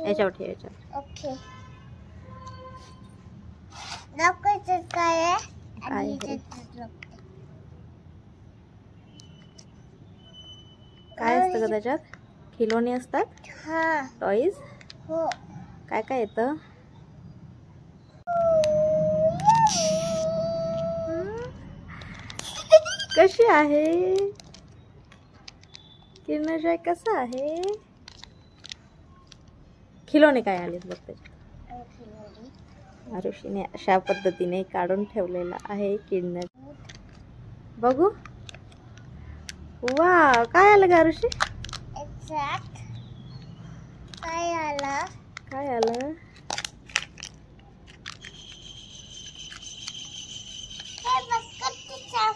याच्यावर ठेव याच्यावर. ओके. दाखवायचं काय आहे? काय आणि आहे? इथे दाखवते. काय असतं का त्याच्यात? खिलोणे असतात, हा. टॉईज. हो. काय काय येतं? कशी आहे किरणजॉय? कसं आहे? खिलोणे काय आलेत बघ त्याच्यात. आरुषीने अशा पद्धतीने काढून ठेवलेला आहे किरण. बघू. वा, काय आलं का आरुषी? एक्झॅक्ट. काय आलं? काय आलं? हे बघ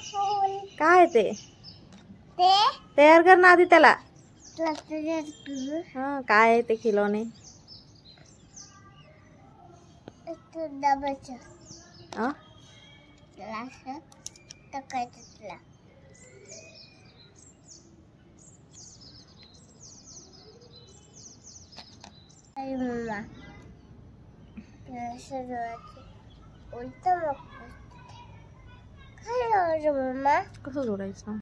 फूल. काय ते? ते तयार कर ना आधी त्याला. प्लास्टिक. हा, काय आहे ते खिलोणे? डब्याचं. हा, ग्लास टाकायचं तुला. अरे मम्मा, उलट काय लावायचं मम्मा? कसं जोडायचं?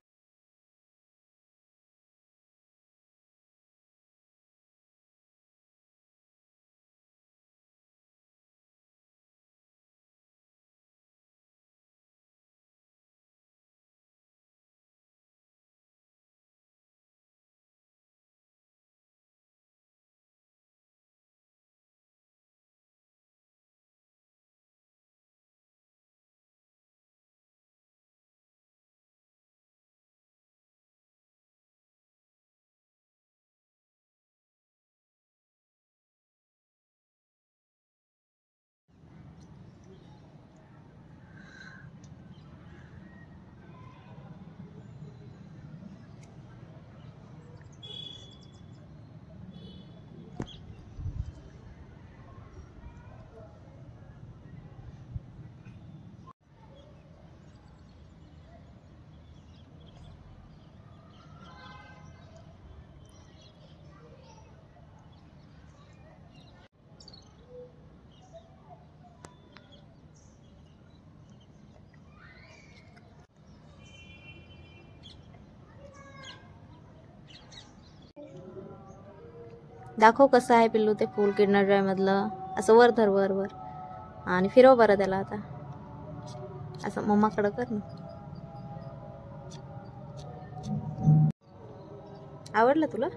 दाखव कसं आहे पिल्लू ते फुल किरणजॉय मधलं. असं वर धर, वर वर, आणि फिरव बरं त्याला. आता असं मम्माकडं कर ना. आवडलं तुला?